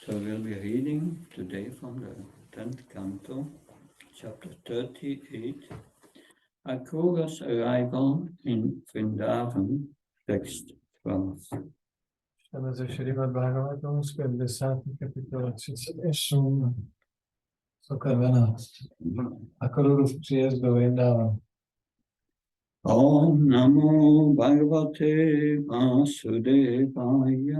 So we'll be reading today from the 10th canto, chapter 38, Akrura's arrival in Vrindavan, text 12. Čteme ze Šrimad Bhagavatam z 50. kapitola 38, sloka 12. Akrurův příjezd do Vrindavana. Om Namo Bhagavate Vasudevaya.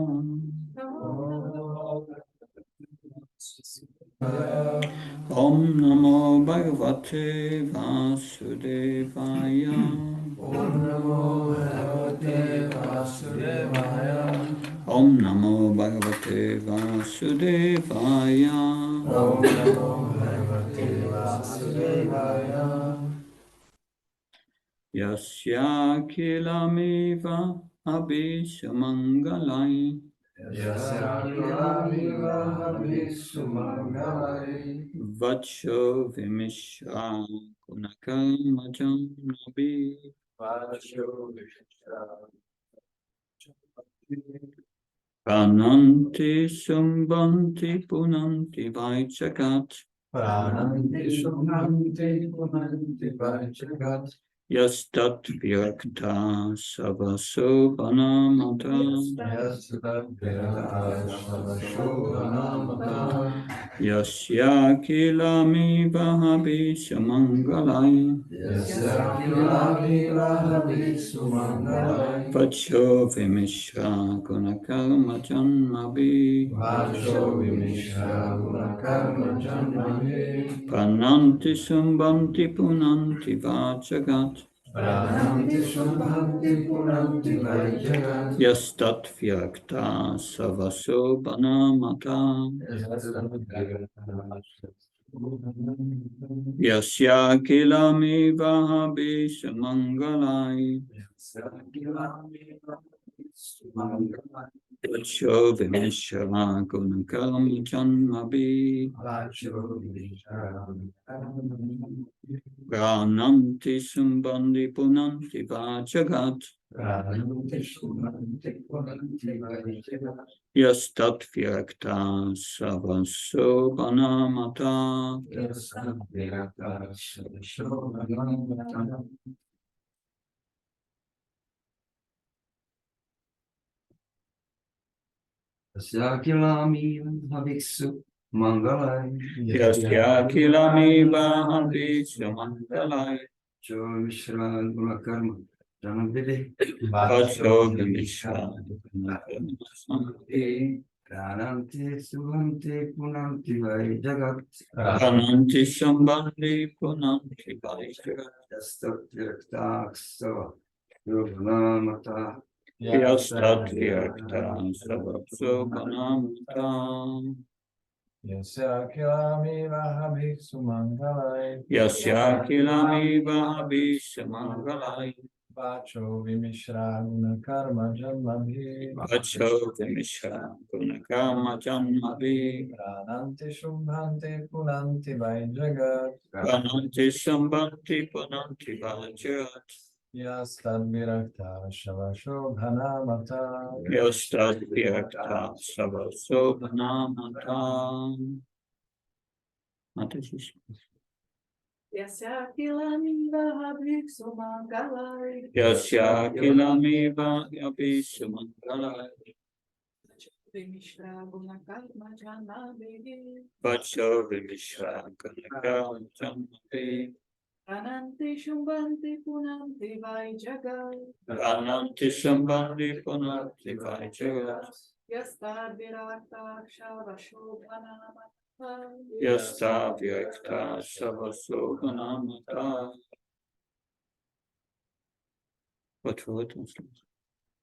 Om Namo Bhagavate Vasudevaya. Om Namo Bhagavate Vasudevaya. Om Namo Bhagavate Vasudevaya. Om Namo Bhagavate Vasudevaya. Yasya kilamiva abhishamangalai. Vacho vimishra gunakarmajam nabi. Prananti sumbanti punanti vaichakat. Prananti sumbanti punanti vaichakat. Yastat virakta savaso banamata. Yastat virakta savaso banamata. Yasya kilamiva abhishamangalai. Yasya kilamiva abhishamangalai. Vacho vimishra gunakarma janmabi. Vacho vimishra gunakarma janmabi. Prananti sumbanti punanti vachagat. Prananti sumbanti punanti vaijagat. Yastat virakta savaso banamata. Yasya kilamiva abhishamangalai. Vacho vimishra gunakarma janmabi. Prananti sumbanti punanti vachagat. Yastat virakta savaso banamata. Yasya kilamiva abhisu mangalai. Yasya kilamiva abhishamangalai. Vacho vimishra gunakarma janmabi. Vacho vimishra gunakarma janmabi. Prananti sumbanti punanti vaijagat. Prananti sumbanti punanti vaijagat. Yastat virakta savaso banamata. Yastat virakta savaso banamata. Yasya kilamiva abhishamangalai. Yasya kilamiva abhishamangalai. Vacho vimishra gunakarma janmabi. Vacho vimishra gunakarma janmabi. Prananti sumbanti punanti vaijagat. Prananti sumbanti punanti vaijagat. Yastat virakta savaso banamata. Yastat virakta savaso banamata. Mataji. Yasya kilamiva abhishamangalai. Yasya kilamiva abhishamangalai. Vimishra gunakarma janmabi. Vacho vimishra gunakarma janmabi. Prananti sumbanti punanti vaijagat. Prananti sumbanti punanti vaijagat. Yastat virakta savaso banamata. Yastat virakta savaso banamata. What word?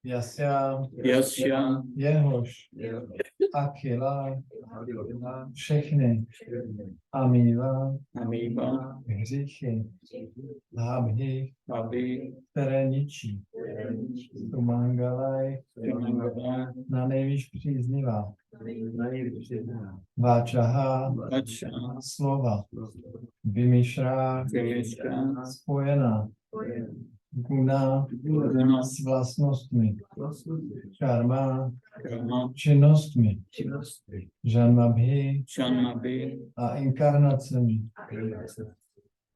Yasya Yasya jehož akila všechny amiva amiva hříchy lábhy, abhi které ničí sumangalaj na nejvíc příznivá váčaha vacha slova vymyšrá vimishra spojená guna guna s vlastnostmi karma karma, činnostmi, žanmabhi janmabhi, a inkarnacemi.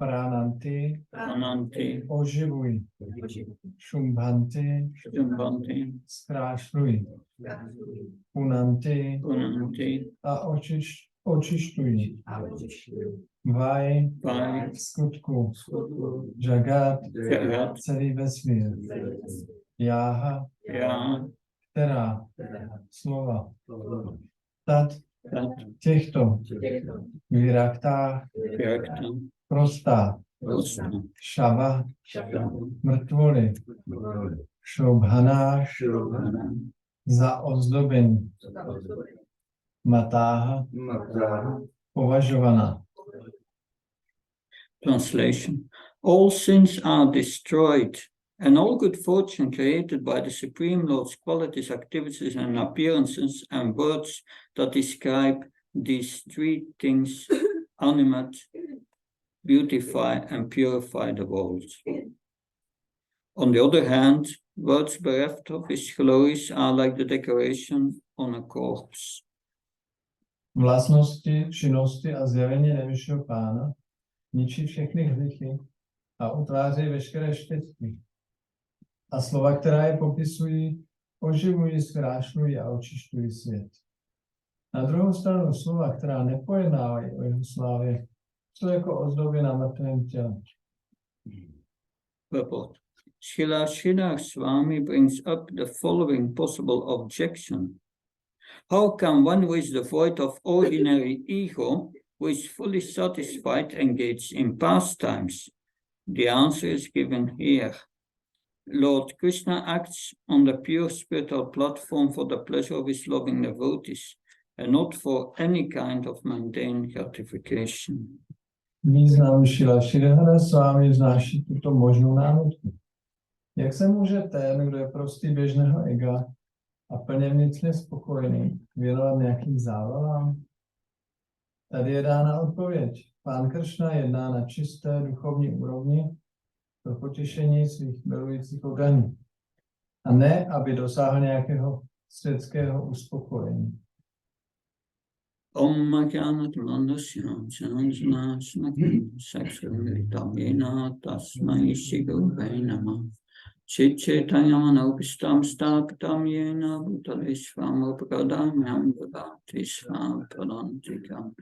Prananti ananti, oživuj, šumbhanti jumbhanti, zkrášluj, punanti punanti, a očišťuj. Vaj vai, v skutku, jagat, jagat, celý vesmír. Jáha, já, která slova tat tat, těchto vyraktách vyraktam, prostá prosta, šava šava, mrtvoly šobhanáš za ozdobení matáha považovaná. Translation. All sins are destroyed, and all good fortune created by the Supreme Lord's qualities, activities, and appearances and words that describe these three things animate, beautify, and purify the world. On the other hand, words bereft of his glories are like the decoration on a corpse. Vlastnosti, činnosti a zjevení nejvyššího pána ničí všechny hříchy a utváří veškeré štěstí. A slova, která je popisují, oživují, zkrášlují a očišťují svět. Na druhou stranu slova, která nepojednávají o jeho slávě, jsou jako ozdoby na mrtvém těle. Purport. Srila Sridhar Swami brings up the following possible objection. How can one who is devoid of ordinary ego, who is fully satisfied, engage in pastimes? The answer is given here. Lord Krishna acts on the pure spiritual platform for the pleasure of his loving devotees, and not for any kind of mundane gratification. Význam Srila Sridhara Swami vznáší tuto možnou námitku. Jak se může ten, kdo je prostý běžného ega a plně vnitřně spokojený, věnovat nějakým zábavám? Tady je dána odpověď. Pán Kršna jedná na čisté duchovní úrovni pro potěšení svých milujících odaní. A ne, aby dosáhl nějakého světského uspokojení. Om Magyanat Mandasya Janjana Snakam Sakshamritam Yena Tasmai Shigurve Namah Chitchetayamanopistam Stapitam Yena Bhutalisvam Upakadamyam Vadatisvam Padantikam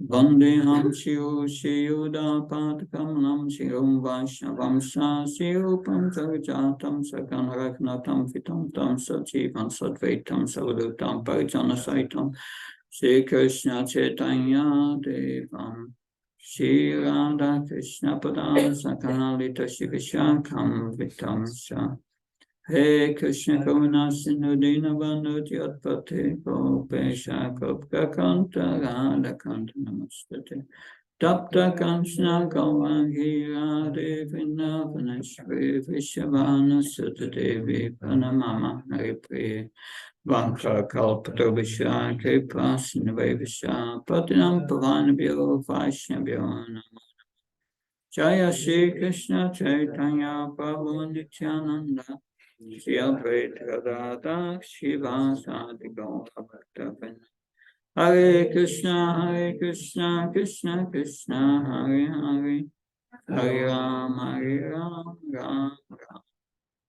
Vandeham Shiyuda Patakam Nam Shirum Vaishnavam Sa Sirupam Sarjatam Sakan Ragnatam Fitam Tam Sajivan Sadvaitam Sardutam Parijana Saitam Shri Krishna Chaitanya Devam Shri Radha Krishna Padam Sakanalita Shivishakam Vitamsa He Krishna Karuna Sindhu Dinabandhu Tyatpate Gopesha Gopkakanta Radha Kanta Namastate Tapta Kanchana Gavangira Devina Vanashri Vishavana Sutadevi Panamama Haripriya Vanka Kalpatabhisha Kripa Sinvavisha Patinam Pavanabhyo Vaishnavyo Namo Jaya Shri Krishna Chaitanya Prabhu Nityananda Shri Advaita Gadadha Shiva Sadi Gaura Bhaktavina Hare Krishna, Krishna Krishna, Hare Hare, Hare Ram, Ram Ram.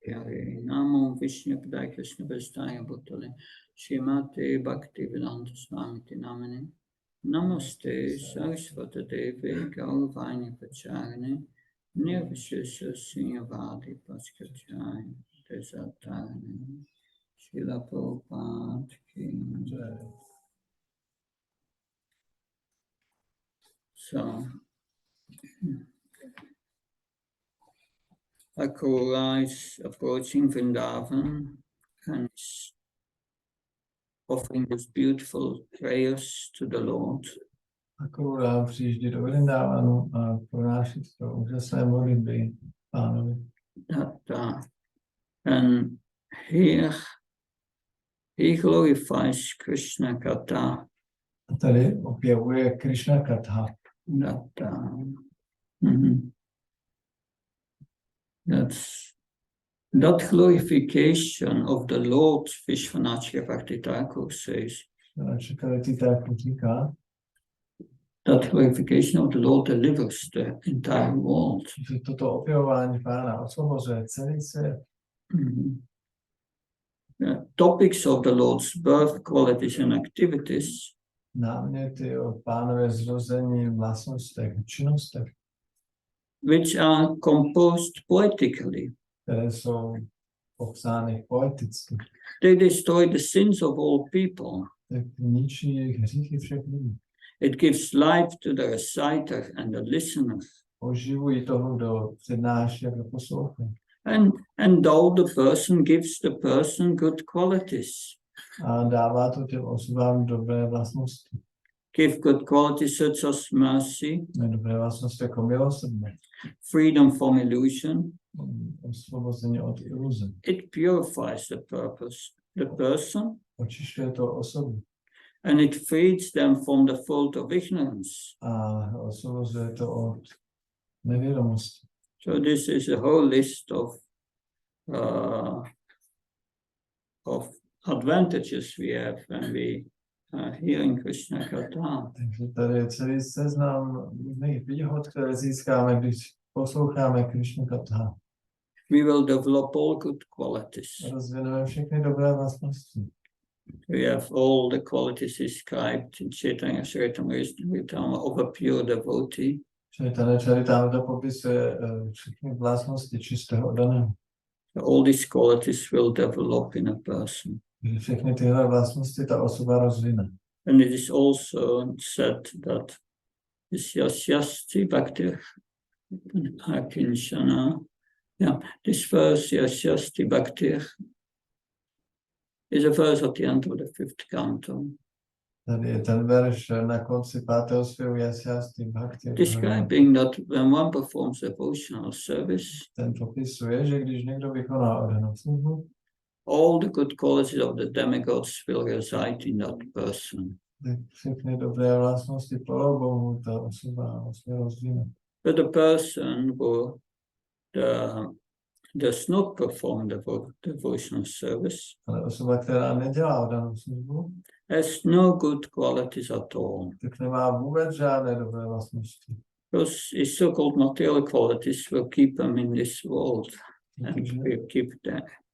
Hare Namo Vishnu Padaya Krishna Prasthaya Bhutale Srimate Bhaktivedanta Swamiti Namane Namaste Saraswata Devi Gauravani Pacharane Nirvishesha Srinyavadi Paskachaya Desatarane Srila Prabhupada Ki Jai. So, Akura is approaching Vrindavan and is offering these beautiful prayers to the Lord. Akura přijíždí do Vrindávanu a pronáší to úžasné modlitby Pánovi. And here he glorifies Krishna Katha. A tady objevuje Krishna Katha. That's That glorification of the Lord, Vishvanachya Bhaktithakur says, Čekalitita říká, that glorification of the Lord delivers the entire world. že toto opěvování Pána osvobozuje celý svět. Mhm. Topics of the Lord's birth, qualities and activities Náměty o Pánově zrození, vlastnostech, činnostech, which are composed poetically. které jsou popsány poeticky, They destroy the sins of all people. tak ničí jejich hříchy všech lidí. It gives life to the reciter and the listener. Oživují toho, kdo přednáší a kdo poslouchá. And though the person gives the person good qualities, A dává to těm osobám dobré vlastnosti. give good qualities such as mercy, Dobré vlastnosti jako milosrdnost, freedom from illusion, osvobození od iluze. it purifies the person, Očišťuje to osobu and it frees them from the fault of ignorance. a osvobozuje to od nevědomosti. So this is a whole list of advantages we have when we are hearing Krishna Katha. Takže tady je celý seznam různých výhod, které získáme, když posloucháme Krishna Katha. We will develop all good qualities. Rozvineme všechny dobré vlastnosti. We have all the qualities described in Chaitanya Charitamrita of a pure devotee. Chaitanya Charitamrita popisuje všechny vlastnosti čistého oddaného. All these qualities will develop in a person. Všechny tyhle vlastnosti ta osoba rozvine. And it is also said that this yasyasti bhakti akinshana. Yeah, this verse yasyasti bhakti is a verse at the end of the 5th canto. Tady je ten verš na konci 5. zpěvu Yasyasti Bhakti. Describing that when one performs devotional service, Ten popisuje, že když někdo vykoná oddanou službu, all the good qualities of the demigods will reside in that person. tak všechny dobré vlastnosti Polobohu ta osoba vlastně rozvine. But the person who does not perform devotional service Ale osoba, která nedělá oddanou službu, has no good qualities at all. tak nemá vůbec žádné dobré vlastnosti. Because his so-called material qualities will keep them in this world and will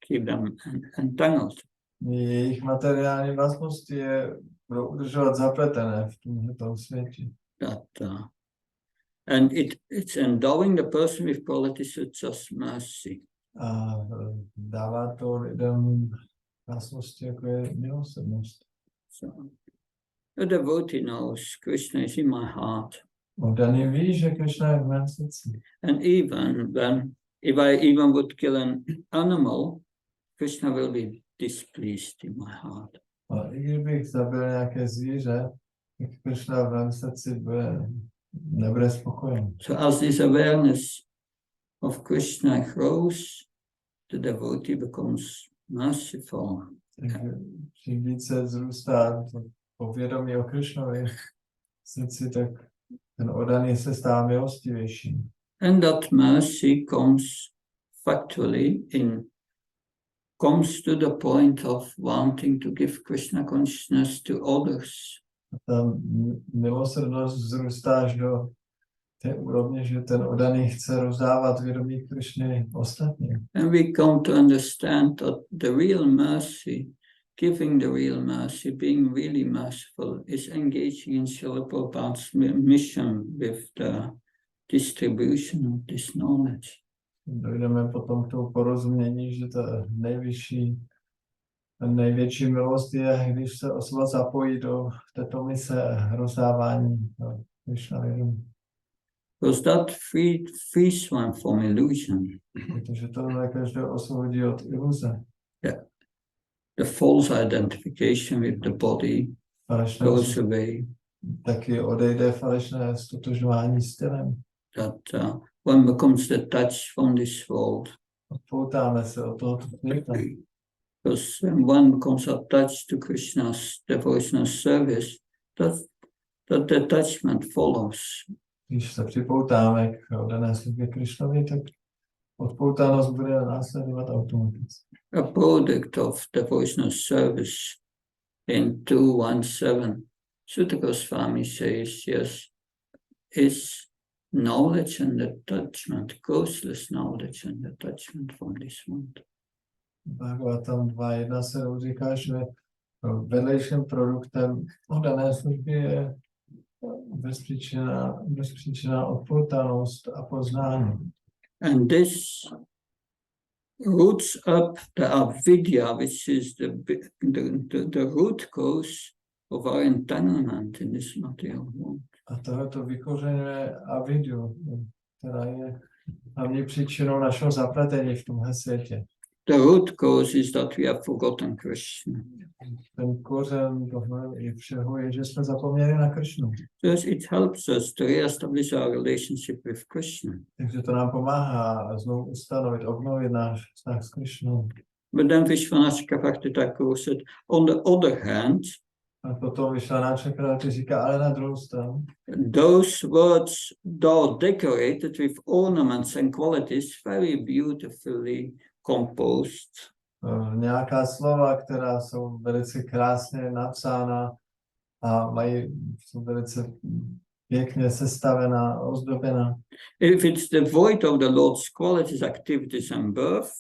keep them entangled. Jejich materiální vlastnosti je budou udržovat zapletené v tomto světě. And it's endowing the person with qualities such as mercy. A dává to lidem vlastnosti, jako je milosrdnost. So the devotee knows Krishna is in my heart. Oddaný ví, že Krishna je v mém srdci. And even if I even would kill an animal, Krishna will be displeased in my heart. A i kdybych zabil nějaké zvíře, tak Krishna v mém srdci nebude spokojen. So as this awareness of Krishna grows, the devotee becomes merciful. Takže čím více vzrůstá to povědomí o Krishnovi v srdci, tak ten oddaný se stává milostivějším. And that mercy comes factually comes to the point of wanting to give Krishna consciousness to others. A ta milosrdnost vzrůstá až do té úrovně, že ten oddaný chce rozdávat vědomí Krishny ostatním. And we come to understand that the real mercy, giving the real mercy, being really merciful, is engaging in Srila Prabhupada's mission with the distribution of this knowledge. Dojdeme potom k tomu porozumění, že ta největší milost je, když se osoba zapojí do této mise rozdávání Krishna vědomí. Because that frees one from illusion. Protože to každého osvobodí od iluze. Yeah. The false identification with the body goes away. Taky odejde falešné stotožování s tělem. That one becomes detached from this world. Odpoutáme se od tohoto světa. Because when one becomes attached to Krishna's devotional service, that detachment follows. Když se připoutáme k oddané službě Krishnovi, tak odpoutanost bude následovat automaticky. A product of devotional service in 217, Sutta Goswami says, yes, is knowledge and attachment, causeless knowledge and attachment from this world. Bhagavatam 2.1 říká, že vedlejším produktem dané služby je bezpříčinná odpoutanost a poznání. And this roots up the avidya, which is the root cause of our entanglement in this material world. A tohleto vykořenuje avidyu, která je hlavní příčinou našeho zapletení v tomhle světě. The root cause is that we have forgotten Krishna. Ten kořen toho i všeho je, že jsme zapomněli na Krishnu. Thus it helps us to reestablish our relationship with Krishna. Takže to nám pomáhá znovu ustanovit, obnovit náš vztah s Krishnou. But then Vishwanath Bhakti Thakur said, on the other hand, A potom Vishwanath Chakravarti říká, ale na druhou stranu, those words, though decorated with ornaments and qualities, very beautifully composed, nějaká slova, která jsou velice krásně napsána a jsou velice pěkně sestavená, ozdobená. if it's devoid of the Lord's qualities, activities and birth,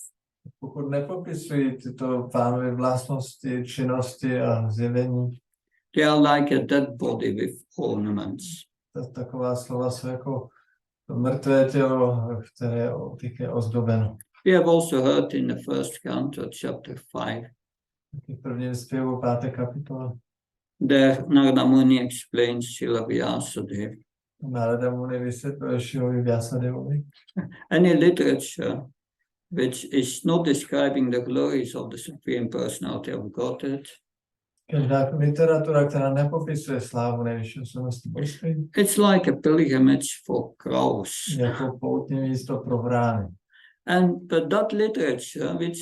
Pokud nepopisují tyto pánovy vlastnosti, činnosti a zjevení, they are like a dead body with ornaments. taková slova jsou jako mrtvé tělo, které je ozdobeno. We have also heard in the first canto, chapter 5, V prvním zpěvu 5. kapitola there Narada Muni explains Srila Vyasadeva. Narada Muni vysvětluje Šilovi Vyasadevovi. Any literature which is not describing the glories of the Supreme Personality of Godhead, Každá literatura, která nepopisuje slávu nejvyšší osobnosti božství, it's like a pilgrimage for crows. jako poutní místo pro vrány. But that literature which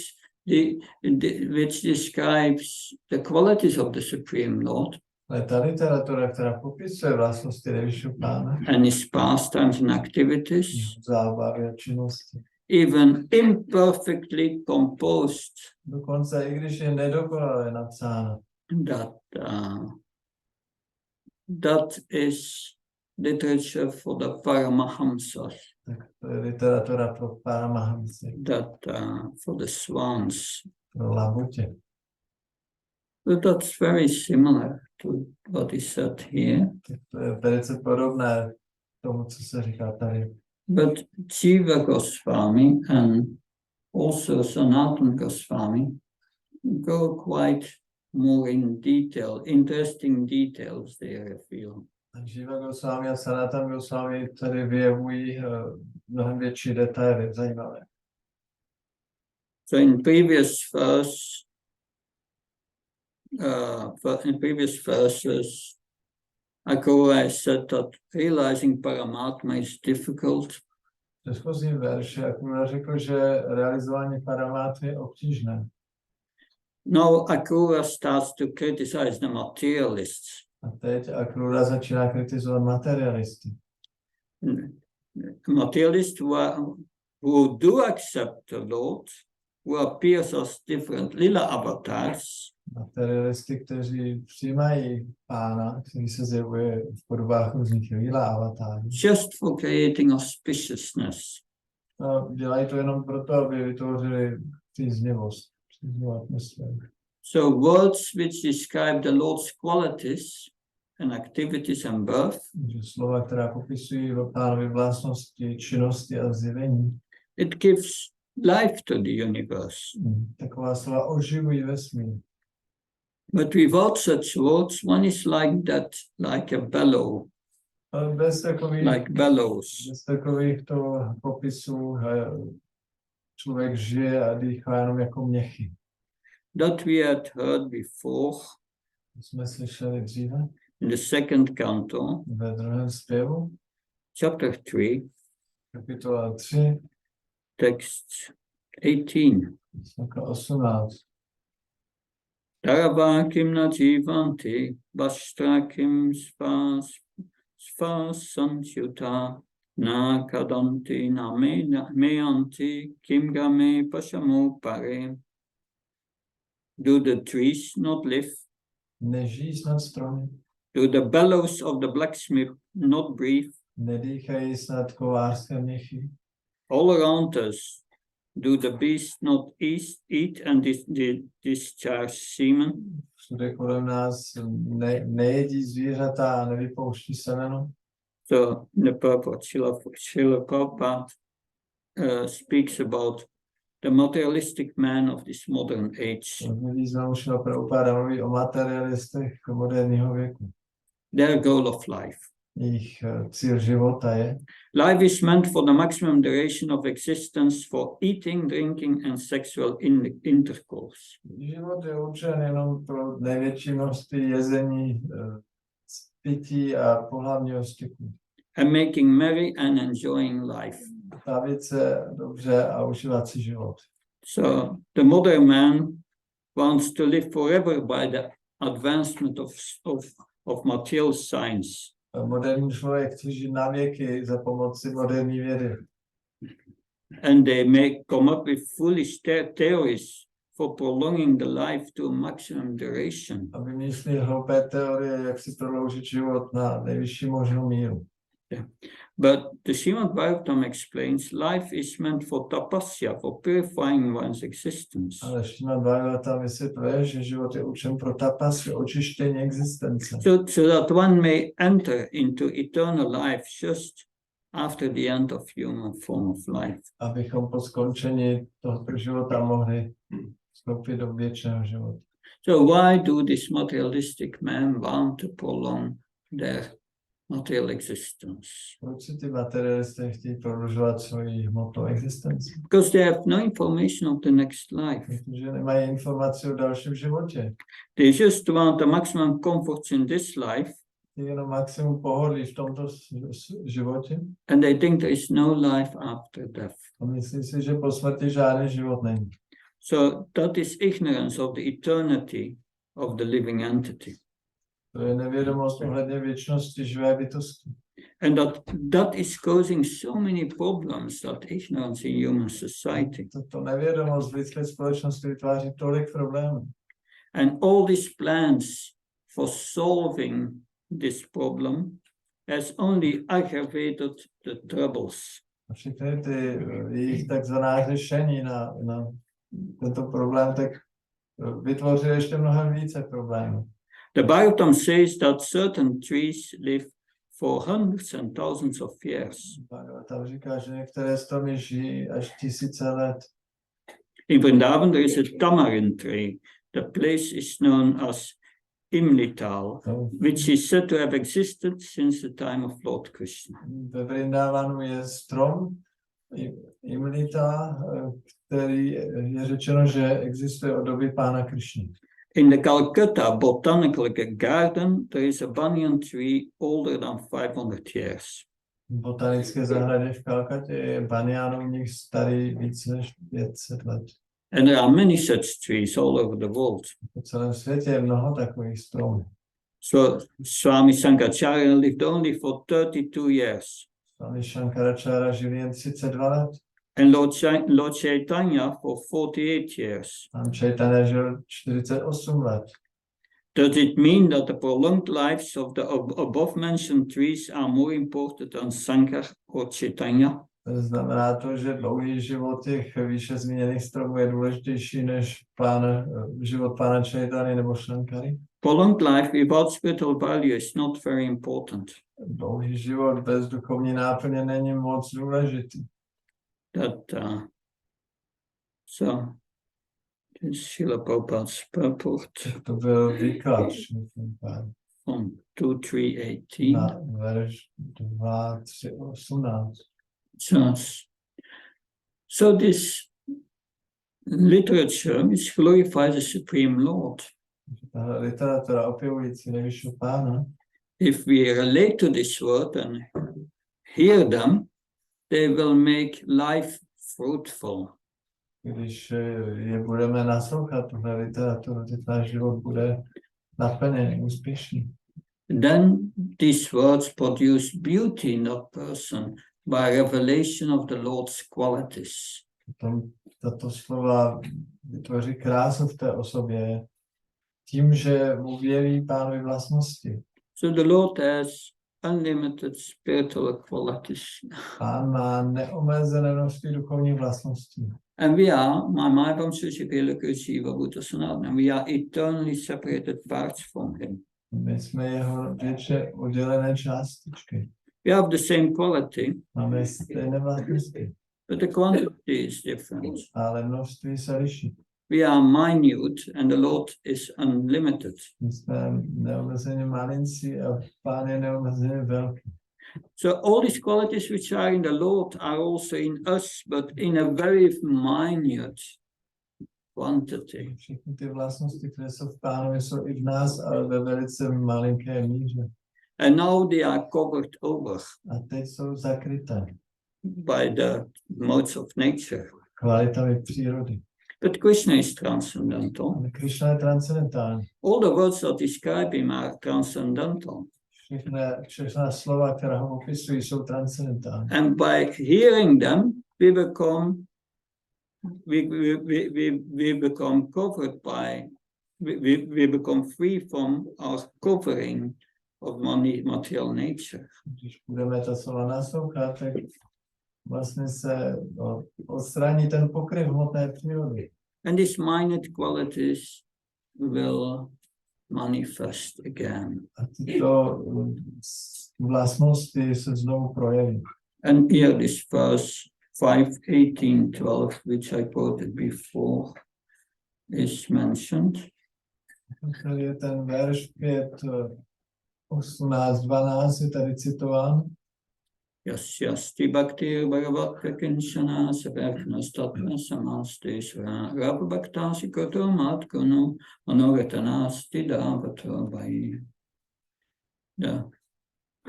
describes the qualities of the Supreme Lord Ale ta literatura, která popisuje vlastnosti nejvyššího pána, and his pastimes and activities, zábavy a činnosti, even imperfectly composed, dokonce i když je nedokonale napsána, that is literature for the Paramahamsas, tak to je literatura pro Paramahamsy, for the swans. pro labutě. But that's very similar to what is said here. Tak to je velice podobné tomu, co se říká tady. But Jiva Goswami and also Sanatana Goswami go quite more in detail, interesting details there, I feel. Jiva Goswami a Sanatana Goswami tady vyjevují mnohem větší detaily, zajímavé. So in previous verses, Akura said that realizing Paramatma is difficult. V předchozím verši Akura řekl, že realizování Paramátmy je obtížné. Now Akura starts to criticize the materialists. A teď Akura začíná kritizovat materialisty. Materialists who do accept the Lord, who appears as different lila avatars, Materialisty, kteří přijímají pána, který se zjevuje v podobách různých lila avatárů. just for creating auspiciousness. No, dělají to jenom proto, aby vytvořili příznivost, příznivou atmosféru. So words which describe the Lord's qualities and activities and birth, Takže slova, která popisují pánovi vlastnosti, činnosti a zjevení, it gives life to the universe. taková slova oživují vesmír. But without such words, one is like that, like a bellow, Ale bez like bellows. takovýchto popisů člověk žije a dýchá jenom jako měchy. That we had heard before To jsme slyšeli dříve in the second canto, ve druhém zpěvu, chapter 3, kapitola 3, text 18. 18. Taravakim na jivanti, vastrakim spas sanchuta, Na kadanti na meanti kim game pashamu pare. Do the trees not live? Nežijí snad stromy, Do the bellows of the blacksmith not breathe? nedýchají snad kovářské měchy. All around us, do the beasts not eat and discharge semen? Všude kolem nás nejedí zvířata a nevypouští semeno. So the purport, Srila Prabhupada speaks about the materialistic man of this modern age. Význam Šrila Prabhupada mluví o materialistech moderního věku. Their goal of life. Jejich cíl života je: Life is meant for the maximum duration of existence for eating, drinking and sexual intercourse. život je určen jenom pro největší množství jezení, pití a pohlavního styku. And making merry and enjoying life. Bavit se dobře a užívat si život. So the modern man wants to live forever by the advancement of material science. Moderní člověk chce žít na věky za pomoci moderní vědy. And they may come up with foolish theories for prolonging the life to a maximum duration. A vymyslí hloupé teorie, jak si prodloužit život na nejvyšší možnou míru. Yeah. But the Srimad Bhagavatam explains life is meant for tapasya, for purifying one's existence. Ale Srimad Bhagavatam vysvětluje, že život je určen pro tapasy, očištění existence. So that one may enter into eternal life just after the end of human form of life. Abychom po skončení tohoto života mohli vstoupit do věčného života. So why do this materialistic men want to prolong their material existence? Proč si ty materialisté chtějí prodlužovat svoji hmotnou existenci? Because they have no information of the next life. Protože nemají informaci o dalším životě. They just want the maximum comforts in this life, Je jenom maximum pohodlí v tomto životě. and they think there is no life after death. A myslí si, že po smrti žádný život není. So that is ignorance of the eternity of the living entity. To je nevědomost ohledně věčnosti živé bytosti. And that is causing so many problems, that ignorance in human society. Tato nevědomost v lidské společnosti vytváří tolik problémů. And all these plans for solving this problem has only aggravated the troubles. A všechny ty jejich takzvaná řešení na tento problém, tak vytvoří ještě mnohem více problémů. The Bhagavatam says that certain trees live for hundreds and thousands of years. Tam říká, že některé stromy žijí až tisíce let. In Vrindavan there is a tamarind tree. The place is known as Imlital, which is said to have existed since the time of Lord Krishna. Ve Vrindavanu je strom Imlita, který je řečeno, že existuje od doby pána Krišny. In the Calcutta Botanical Garden, there is a banyan tree older than 500 years. V botanické zahradě v Kalkatě je banjánovník starý více než 500 let. And there are many such trees all over the world. Po celém světě je mnoho takových stromů. So Swami Sankaracharya lived only for 32 years. Swami Shankaracharya žil jen 32 let. And Lord Chaitanya for 48 years. Pan Chaitanya žil 48 let. Does it mean that the prolonged lives of the above-mentioned trees are more important than Sankar or Chaitanya? Znamená to, že dlouhý život těch výše zmíněných stromů je důležitější než život pána Chaitanya nebo Shankary? Prolonged life without spiritual value is not very important. Dlouhý život bez duchovní náplně není moc důležitý. So this is Srila Prabhupada's purport To byl výklad from 2.3.18. na verš 2.3.18. So this literature is glorifies the Supreme Lord. Tahle literatura opěvující nejvyššího pána, If we relate to this word and hear them, they will make life fruitful. když je budeme naslouchat, tuhle literaturu, tak náš život bude naplněný, úspěšný. Then these words produce beauty in that person, by revelation of the Lord's qualities. Tato slova vytvoří krásu v té osobě tím, že mu věří Pánovi vlastnosti. So the Lord has unlimited spiritual qualities. Pán má neomezené množství duchovních vlastností. And we are, my we are eternally separated parts from him. My jsme jeho větše oddělené částičky. We have the same quality, Máme stejné vlastnosti, but the quantity is different. ale množství se liší. We are minute and the Lord is unlimited. My jsme neomezeně malinci a Pán je neomezeně velký. So all these qualities which are in the Lord are also in us, but in a very minute quantity. Všechny ty vlastnosti, které jsou v Pánovi, jsou i v nás, ale ve velice malinké míře. And now they are covered over A teď jsou zakryté by the modes of nature. kvalitami přírody. But Krishna is transcendental. Ale Krishna je transcendentální. All the words that describe him are transcendental. Všechna slova, která ho opisují, jsou transcendentální. And by hearing them, we become covered by, we become free from our covering of material nature. Když budeme ta slova naslouchat, tak vlastně se odstraní ten pokryv hmotné přírody. And these minute qualities will manifest again. A tyto vlastnosti se znovu projeví. And here this verse 5:18-12, which I quoted before, is mentioned. Tady je ten verš 5, 18, 12 je tady citován. Yasyasti bhakti bhagavata kinshana savartana statna samasteshvara rabha bhaktasi koto matkunu anogatanasti davato vai.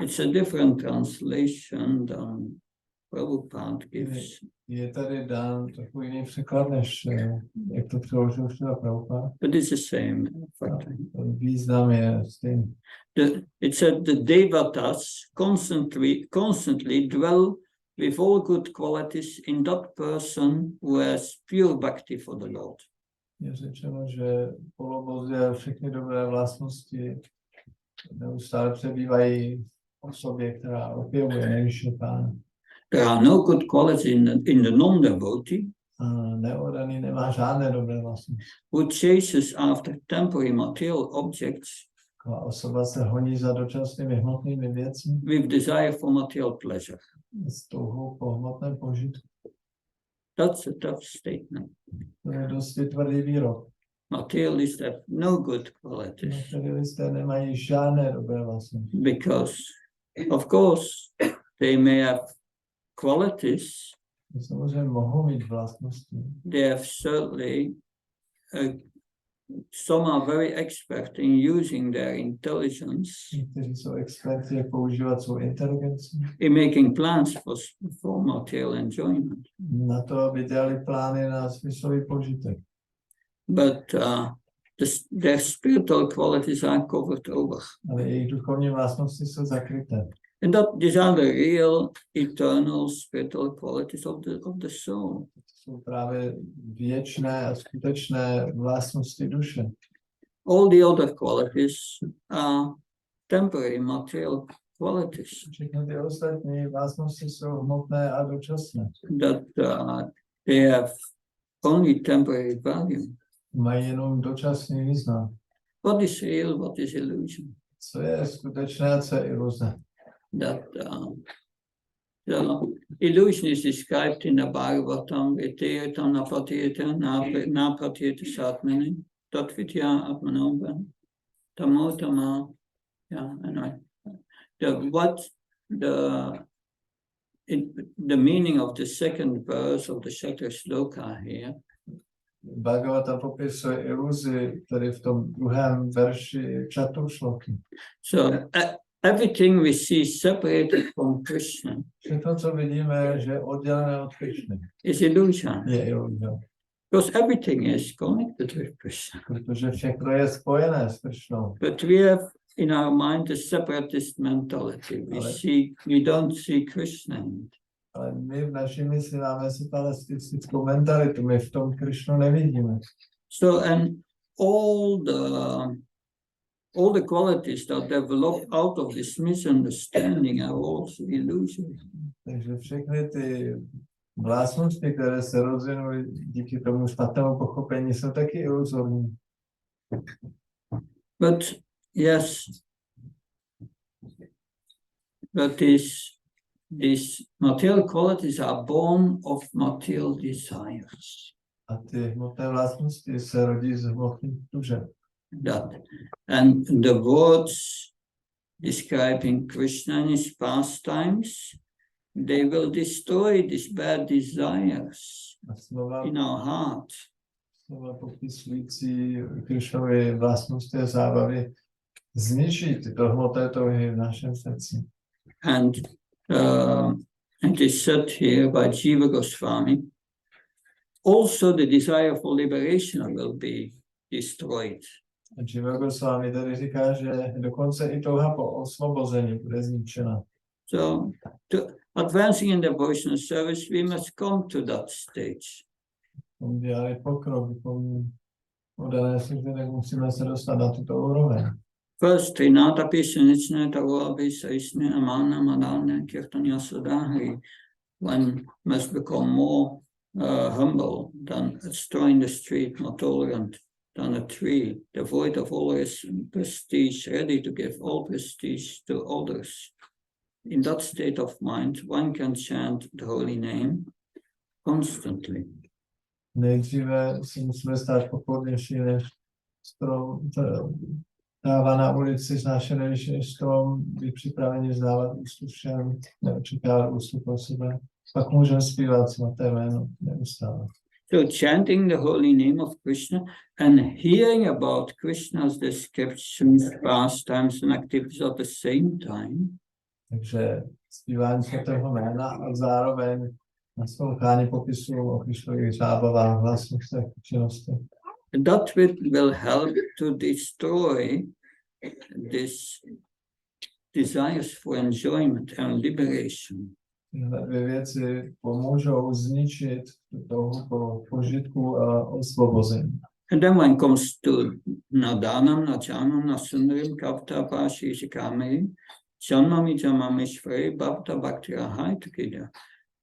It's a different translation than Prabhupada gives. Je tady dán takový jiný překlad, než jak to přeložil Prabhupada. But it's the same fact. Význam je stejný. It said the devatas constantly dwell with all good qualities in that person who has pure bhakti for the Lord. Je řečeno, že polobozy a všechny dobré vlastnosti neustále přebývají v osobě, která opěvuje nejvyššího Pána. There are no good qualities in the non-devotee Neodaný nemá žádné dobré vlastnosti. who chases after temporary material objects Taková osoba se honí za dočasnými hmotnými věcmi with desire for material pleasure. s touhou po hmotném požitku. That's a tough statement. To je dosti tvrdý výrok. Materialists have no good qualities Materialisté nemají žádné dobré vlastnosti. because, of course, they may have qualities. Samozřejmě mohou mít vlastnosti. They have certainly, some are very expert in using their intelligence Někteří jsou experti, jak používat svou inteligenci in making plans for material enjoyment. na to, aby dělali plány na smyslový požitek. But their spiritual qualities are covered over. Ale jejich duchovní vlastnosti jsou zakryté. And these are the real, eternal spiritual qualities of the soul. To jsou právě věčné a skutečné vlastnosti duše. All the other qualities are temporary material qualities Všechny ty ostatní vlastnosti jsou hmotné a dočasné. that they have only temporary value. Mají jenom dočasný význam. What is real, what is illusion? Co je skutečné a co je iluze? That the illusion is described in the Bhagavatam, Vitirtam Napatirta Satmani, Tatvidya Atmanobhan, Tamotama. Yeah, anyway. The meaning of the second verse of the second sloka here Bhagavatam popisuje iluzi, tady v tom druhém verši čatušloky. So everything we see separated from Krishna Všechno, co vidíme, že je oddělené od Krishny, is illusion, je iluze. because everything is connected with Krishna. Protože všechno je spojené s Krishnou. But we have in our mind a separatist mentality. We don't see Krishna. Ale my v naší mysli máme fatalistickou mentalitu, my v tom Krišnu nevidíme. So, and all the qualities that develop out of this misunderstanding are also illusory. Takže všechny ty vlastnosti, které se rozvinuly díky tomu špatnému pochopení, jsou taky iluzorní. But yes, but these material qualities are born of material desires. A ty hmotné vlastnosti se rodí z hmotných tužeb. And the words describing Krishna and his pastimes, they will destroy these bad desires in our heart. Slova popisující Krišnovy vlastnosti a zábavy zničí tyto hmotné touhy v našem srdci. And it is said here by Jiva Goswami, also the desire for liberation will be destroyed. A Jiva Goswami tady říká, že dokonce i touha po osvobození bude zničena. So, advancing in devotional service, we must come to that stage. Dělali pokrok, dané služby, tak musíme se dostat na tuto úroveň. First, Trinata Pisanichna Tawabi Saisne Amana Madana Kirtanya Sadahari, one must become more humble than a straw in the street, more tolerant than a tree, devoid of all prestige, ready to give all prestige to others. In that state of mind, one can chant the holy name constantly. Nejdříve si musíme stát pokornější než strom, dává na ulici znášenější než strom, být připraveni vzdávat ústup všem, neočekávat ústup od sebe. Pak můžeme zpívat svaté jméno neustále. So chanting the holy name of Krishna and hearing about Krishna's descriptions, pastimes and activities at the same time. Takže zpívání svatého jména a zároveň naslouchání popisů o Krišnových zábavách, vlastnostech, činnostech. That will help to destroy this desires for enjoyment and liberation. Tyhle dvě věci pomůžou zničit touhu po požitku a osvobození. And then one comes to Nadanam, Nachanam, Nasundarim, Kapta, Pashi, Shikamari, Janmami, Jamamishvari, Bhakta, Bhaktira, Haitakida.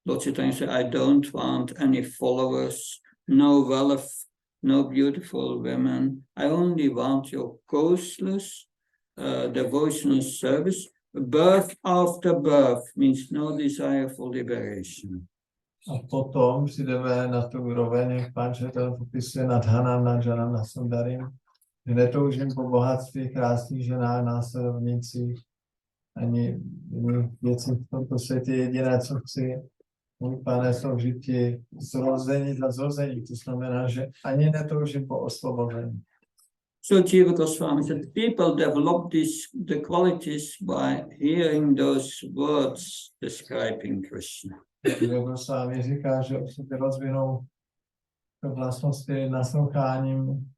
Lots of times I don't want any followers, no wealth, no beautiful women. I only want your causeless devotional service. Birth after birth means no desire for liberation. A potom přijdeme na tu úroveň, jak pán Četel popisuje nad Hanam, nad Janam, nad Sundarim, že netoužím po bohatství, krásných ženách, následovnicích, ani věci v tomto světě. Jediné, co chci, můj pane, jsou žití zrození za zrození. To znamená, že ani netoužím po osvobození. So Jiva Goswami said, people develop the qualities by hearing those words describing Krishna. Jiva Goswami říká, že osoby rozvinou vlastnosti nasloucháním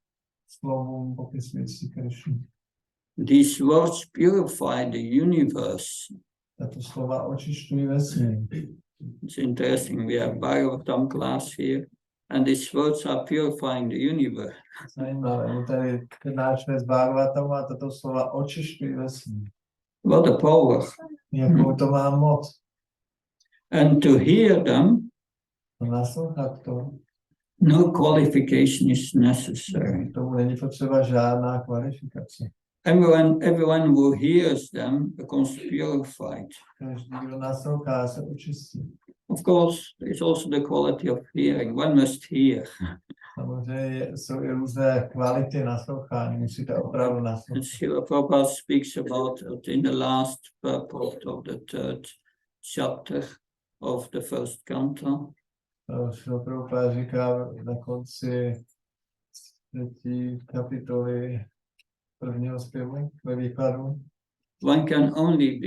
slovům popisující Krishnu. These words purify the universe. Tato slova očišťují vesmír. It's interesting, we have Bhagavatam class here, and these words are purifying the universe. Zajímavé, my tady přednášíme z Bhagavatamu a tato slova očišťují vesmír. What a power. Jakou to má moc. And to hear them, Naslouchat to, no qualification is necessary. k tomu není potřeba žádná kvalifikace. Everyone who hears them becomes purified. Každý, kdo naslouchá, se očistí. Of course, it's also the quality of hearing. One must hear. Samozřejmě jsou i různé kvality naslouchání, musíte opravdu And naslouchat. Srila Prabhupada speaks about it in the last purport of the third chapter of the first canto. Srila Prabhupada říká na konci třetí kapitoly prvního zpěvu ve výkladu. One can only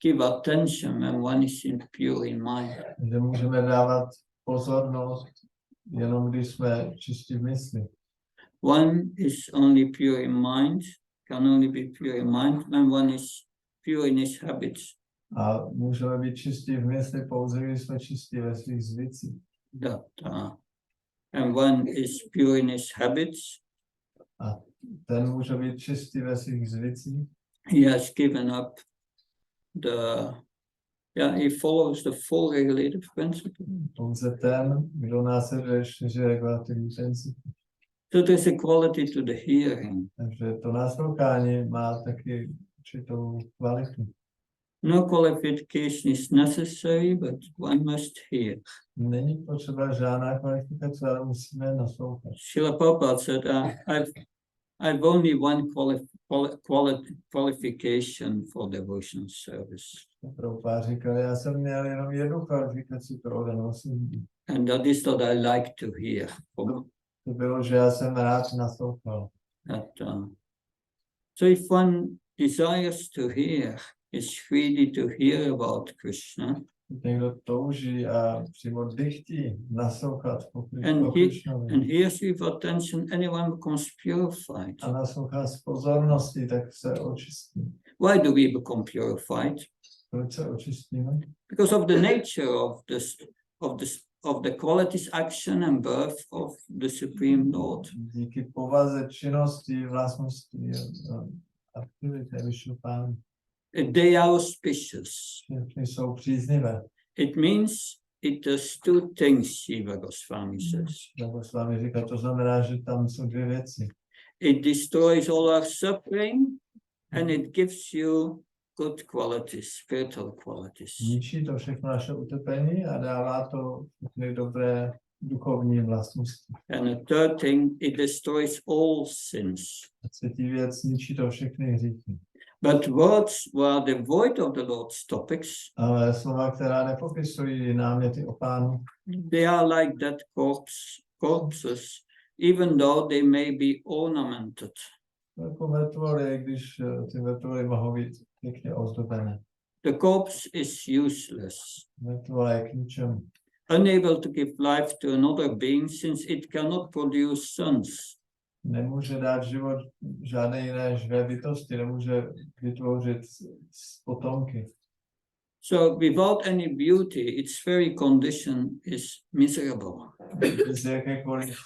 give attention when one is in pure in mind. Že můžeme dávat pozornost jenom když jsme čistí v mysli. One is only pure in mind, can only be pure in mind when one is pure in his habits A můžeme být čistí v mysli pouze, když jsme čistí ve svých zvycích. And one is pure in his habits. A ten může být čistý ve svých zvycích. He has given up he follows the full regulative principle. Pouze ten, kdo následuje 4 regulativní principy. So there's a quality to the hearing. Takže to naslouchání má taky určitou kvalitu. No qualification is necessary, but one must hear. Není potřeba žádná kvalifikace, ale musíme naslouchat. Srila Prabhupada said, I've only one qualification for devotional service. Prabhupada říkal, já jsem měl jenom jednu kvalifikaci pro oddanou službu. And that is that I like to hear. To bylo, že já jsem rád naslouchal. So if one desires to hear, is freely to hear about Krishna. Někdo touží a přímo dychtí naslouchat o And Krishnovi. hears with attention, anyone becomes purified. A naslouchá s pozorností, tak se očistí. Why do we become purified? Proč se očistíme? Because of the nature of the qualities, action and birth of the Supreme Lord. Díky povaze činnosti, vlastnosti aktivity Vyššího Pána. They are auspicious. Všechny jsou příznivé. It means it does two things, Shiva Goswami says. Jako s vámi říká, to znamená, že tam jsou dvě věci. It destroys all our suffering and it gives you good qualities, spiritual qualities. Ničí to všechno naše utrpení a dává to všechny dobré duchovní vlastnosti. And the third thing, it destroys all sins. A třetí věc, ničí to všechny hříchy. But words were devoid of the Lord's topics. Ale slova, která nepopisují náměty o Pánu, They are like dead corpses, even though they may be ornamented. jako mrtvoly, když ty mrtvoly mohou být pěkně ozdobené. The corpse is useless, Mrtvola je k ničemu. unable to give life to another being since it cannot produce sons. Nemůže dát život žádné jiné živé bytosti, nemůže vytvořit potomky. So without any beauty, its very condition is miserable. Bez jakékoliv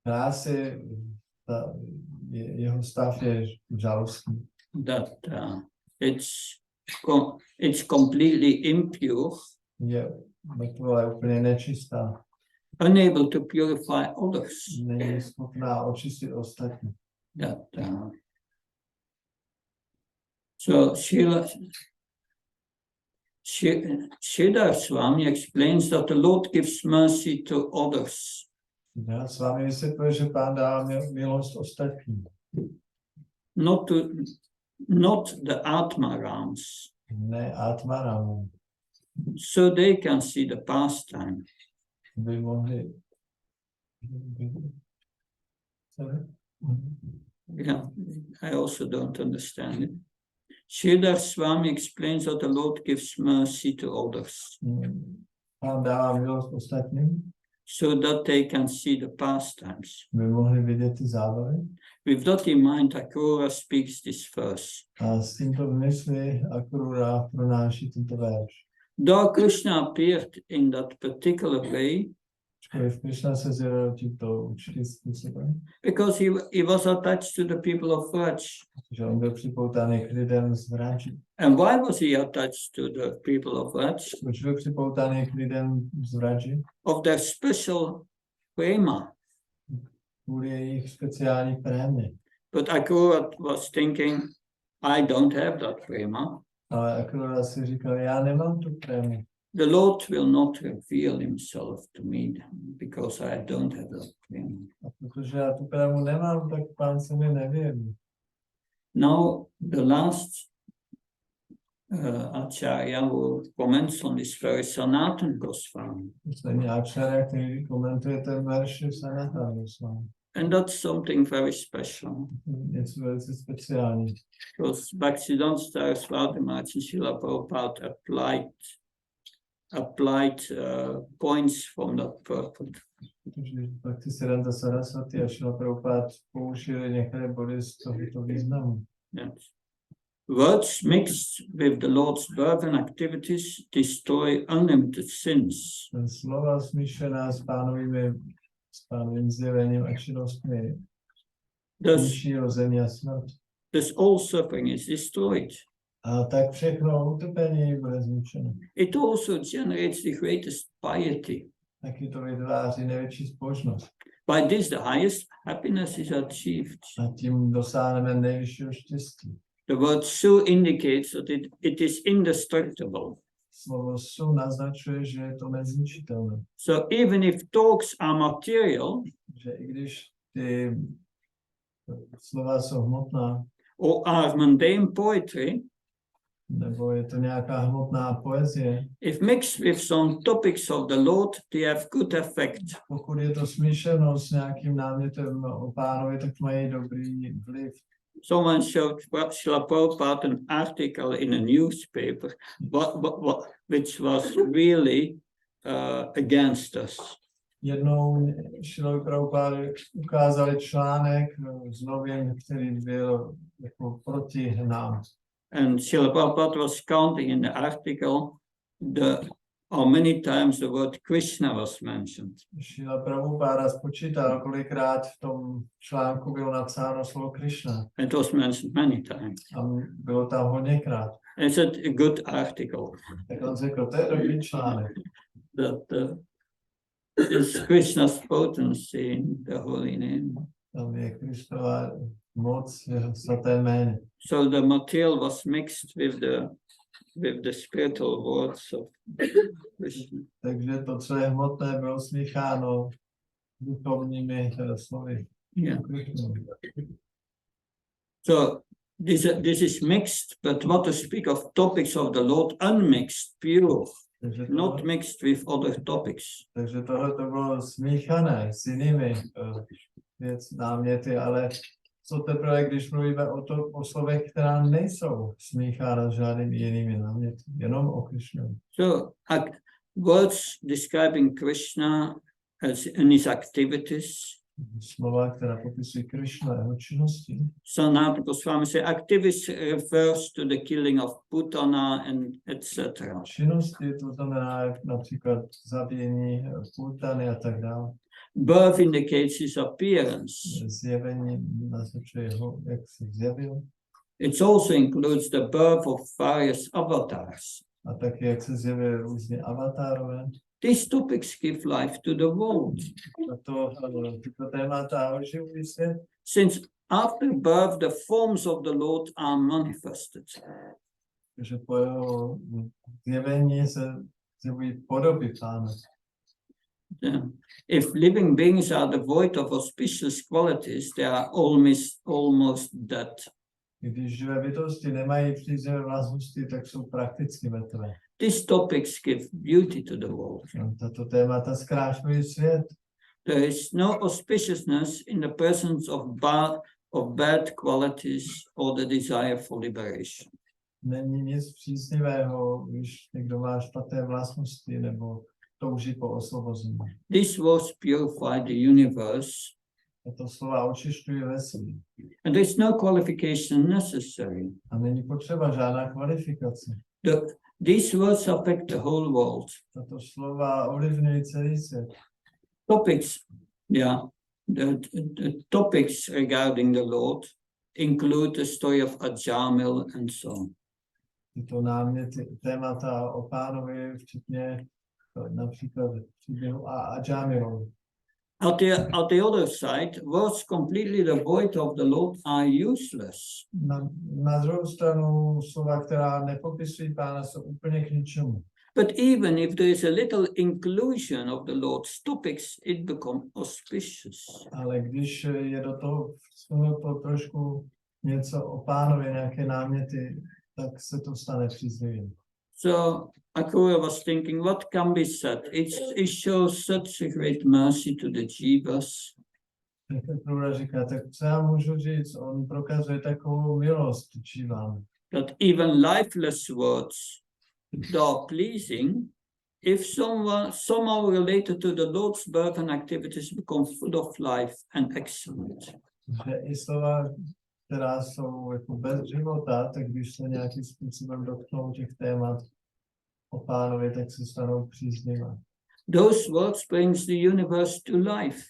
krásy, jeho stav je žalostný. That it's completely impure, Je mrtvola úplně nečistá. unable to purify others. Není schopná očistit ostatní. So Sridhar Swami explains that the Lord gives mercy to others. Já s vámi vysvětluje, že Pán dává milost ostatním. Not the Atma realms, Ne Atmaramu. so they can see the pastime. By mohli... Yeah, I also don't understand it. Sridhar Swami explains that the Lord gives mercy to others, Pán dává milost ostatním, so that they can see the pastimes. by mohli vidět ty zábavy. With that in mind, Akrura speaks this verse. A s tímto v mysli Akrura pronáší tento verš. Though Krishna appeared in that particular way, Ačkoliv Krishna se zjevil tímto určitým způsobem, because he was attached to the people of Vraj. že on byl připoutaný k lidem z Vraži. And why was he attached to the people of Vraj? Proč byl připoutaný k lidem z Vraži? Of their special prema. Kvůli jejich speciální prémě. But Akrura was thinking, I don't have that prema. Ale Akrura si říkal, já nemám tu prémi. The Lord will not reveal himself to me because I don't have that prema. A protože já tu prému nemám, tak Pán se mi nevěří. Now, the last Acharya who comments on this verse, Sanatan Goswami. Poslední Acharya, který komentuje ten verš, je Sanatan Goswami. And that's something very special. Něco velice speciální. Because Bhaktivedanta Saraswati Maharaj and Srila Prabhupada applied points from that purport. Protože Bhaktivedanta Saraswati a Srila Prabhupada použili některé body z tohoto významu. Yes. Words mixed with the Lord's birth and activities destroy unlimited sins. Slova smíšená s pánovým zjevením a činnostmi Thus, ničí rození a smrt. thus all suffering is destroyed. A tak všechno utrpení bude zničeno. It also generates the greatest piety. Taky to vytváří největší zbožnost. By this, the highest happiness is achieved. A tím dosáhneme nejvyššího štěstí. The word su indicates that it is indestructible. Slovo su naznačuje, že je to nezničitelné. So even if talks are material, Že i když ty slova jsou hmotná, or are mundane poetry, nebo je to nějaká hmotná poezie, if mixed with some topics of the Lord, they have good effect. pokud je to smíšeno s nějakým námětem o Pánovi, tak mají dobrý vliv. Someone showed Srila Prabhupada an article in a newspaper, which was really against us. Jednou Srilovi Prabhupádě ukázali článek z novin, který byl jako proti nám. And Srila Prabhupada was counting in the article how many times the word Krishna was mentioned. Srila Prabhupáda spočítal, kolikrát v tom článku bylo napsáno slovo Krishna. It was mentioned many times. A bylo tam hodněkrát. And it's a good article Tak on řekl, to je dobrý článek. that is Krishna's potency in the holy name. Tam je Kristova moc v jeho svaté jméně. So the material was mixed with the spiritual words of Krishna. Takže to, co je hmotné, bylo smícháno duchovními slovy. Yeah. So this is mixed, but what to speak of topics of the Lord unmixed, pure, not mixed with other topics. Takže tohle to bylo smíchané s jinými náměty, ale co teprve, když mluvíme o slovech, která nejsou smíchána s žádnými jinými náměty, jenom o Krishnu. So words describing Krishna and his activities. Slova, která popisují Krishna a jeho činnosti. Sanatana Goswami say activities refers to the killing of Putana and etc. Činnosti, to znamená například zabíjení Putany a tak dále. Birth indicates his appearance. Zjevení naznačuje jeho, jak se zjevil. It also includes the birth of various avatars. A taky, jak se zjevil různě avatárové. These topics give life to the world. Tyto témata oživují svět. Since after birth the forms of the Lord are manifested. Takže po jeho zjevení se zjevují podoby Pána. Yeah. If living beings are devoid of auspicious qualities, they are almost dead. Když živé bytosti nemají příznivé vlastnosti, tak jsou prakticky mrtvé. These topics give beauty to the world. Tato témata zkrášlují svět. There is no auspiciousness in the presence of bad qualities or the desire for liberation. Není nic příznivého, když někdo má špatné vlastnosti nebo touží po osvobození. These words purify the universe. Tato slova očišťují vesmír. And there is no qualification necessary. A není potřeba žádná kvalifikace. These words affect the whole world. Tato slova ovlivňují celý svět. Topics, yeah, the topics regarding the Lord include the story of Ajamil and so on. Tyto náměty, témata o Pánovi, včetně například příběhu Ajamilovi. At the other side, words completely devoid of the Lord are useless. Na druhou stranu slova, která nepopisují Pána, jsou úplně k ničemu. But even if there is a little inclusion of the Lord's topics, it becomes auspicious. Ale když je do toho vsunuto trošku něco o Pánovi, nějaké náměty, tak se to stane příznivým. So Akura was thinking, what can be said? It shows such a great mercy to the jivas. Akura říká, tak co já můžu říct? On prokazuje takovou milost jivám. That even lifeless words are pleasing if somehow related to the Lord's birth and activities become full of life and excellent. Že i slova, která jsou jako bez života, tak když se nějakým způsobem dotknou těch témat o Pánovi, tak se stanou příznivá. Those words brings the universe to life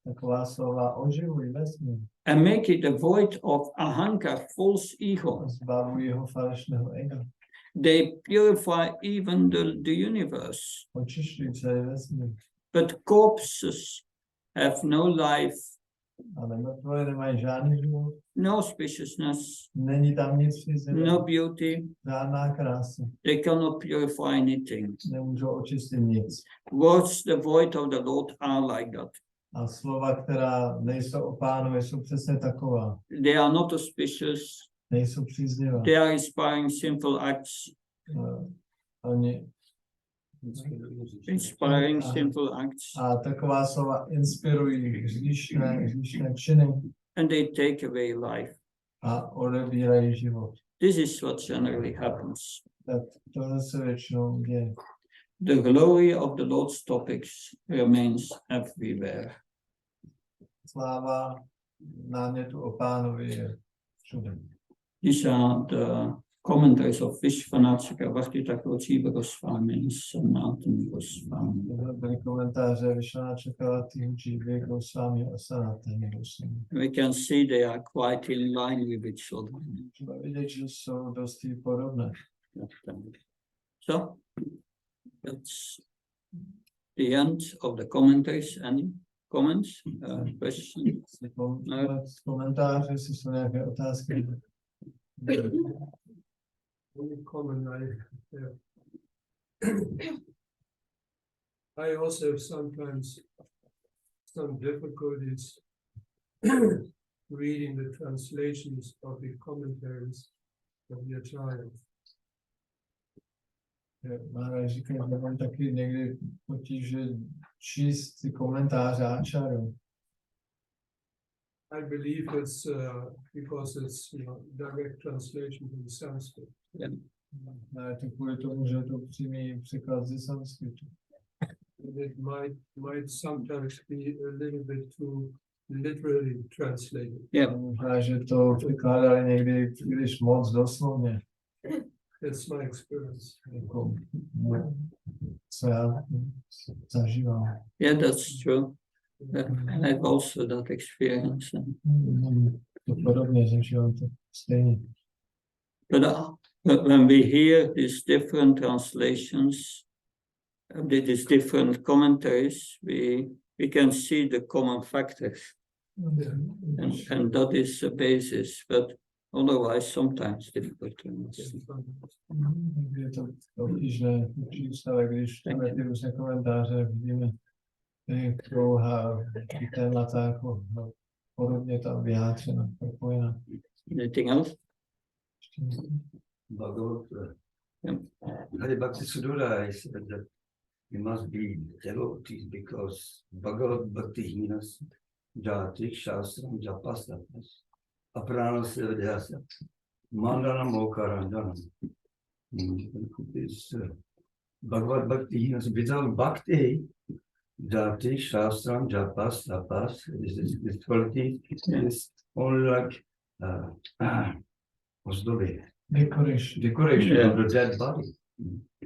Taková slova oživují vesmír and make it devoid of ahankar, false ego. a zbavují ho falešného ega. They purify even the universe. Očišťují celý vesmír. But corpses have no life, Ale mrtvoly nemají žádný život, no spaciousness, není tam nic fyzického, no beauty. žádná krása, They cannot purify anything. nemůžou očistit nic. Words devoid of the Lord are like that. A slova, která nejsou o Pánovi, jsou přesně taková. They are not auspicious. Nejsou příznivá. They are inspiring sinful acts, Oni inspiring sinful acts, a taková slova inspirují hříšné činy and they take away life. a odebírají život. This is what generally happens. Tak tohle se většinou děje. The glory of the Lord's topics remains everywhere. Sláva námětu o Pánovi je všude. These are the commentaries of Vishvanatchaka Bhakti-Thakur Goswami and Sanatana Goswami. Tohle byly komentáře Vishvanatchaka Bhakti Goswami a Sanatana Goswami. We can see they are quite in line with each other. Můžeme vidět, že jsou dosti podobné. So, that's the end of the commentaries. Any comments, questions? Komentáře, jestli jsou nějaké otázky. Only comment I also have sometimes some difficulties reading the translations of the commentaries of the Acharya. Maharaj říká, že mám taky někdy potíže číst ty komentáře Acharya. I believe it's because it's direct translation from Sanskrit. Yeah. Ne, to kvůli tomu, že je to přímý překlad ze sanskritu. It might sometimes be a little bit too literally translated. Yeah. Možná, že to překládali někdy příliš moc doslovně. That's my experience. Jako, co já zažívám. Yeah, that's true. I have also that experience. To podobně zažívám to stejně. But when we hear these different translations, these different commentaries, we can see the common factors, and that is the basis. But otherwise, sometimes difficult to understand. Je to obtížné číst, ale když čteme ty různé komentáře, vidíme krouha, ty témata jako podobně tam vyjádřena, propojená. Anything else? Bhagavad, Yeah. Hari Bhakti Sudura said that you must be devotees because Bhagavad Bhakti Hinas Jati Shastram Japas Tapas Aprana Sevadhyasa Mandana Mokaranjana. This Bhagavad Bhakti Hinas, without Bhakti Jati Shastram Japas Tapas, this quality is only like decoration Yeah. of the dead body.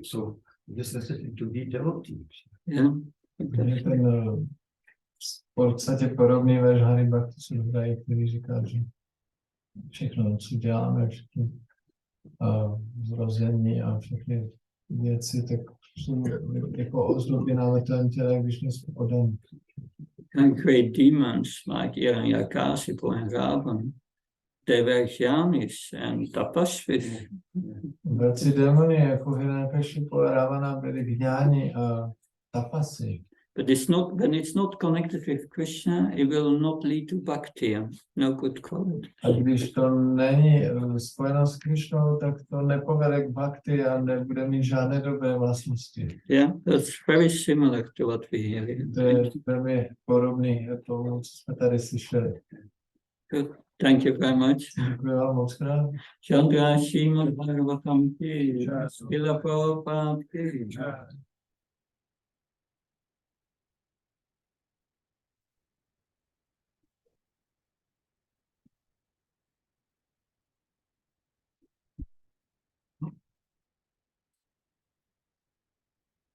So this necessity to be devotee. Yeah. Je ten v podstatě podobný verš Hari Bhakti Sudura, který říká, že všechno, co děláme, všechny zrození a všechny věci, tak jsou jako ozdoby na mrtvém těle, když nejsou oddaní. And great demons like Hiranyakasipu and Ravan, they were jnanis and tapasvis. Velcí démoni jako Hiranyakasipu a Ravana byli gňáni a tapasy. But it's not, when it's not connected with Krishna, it will not lead to bhakti, no good quality. A když to není spojeno s Krišnou, tak to nepovede k bhakti a nebude mít žádné dobré vlastnosti. Yeah, that's very similar to what we hear here. To je velmi podobný tomu, co jsme tady slyšeli. Good. Thank you very much. Děkuji vám moc krát. Chandra Srimad Bhagavatam ki, Srila Prabhupada ki.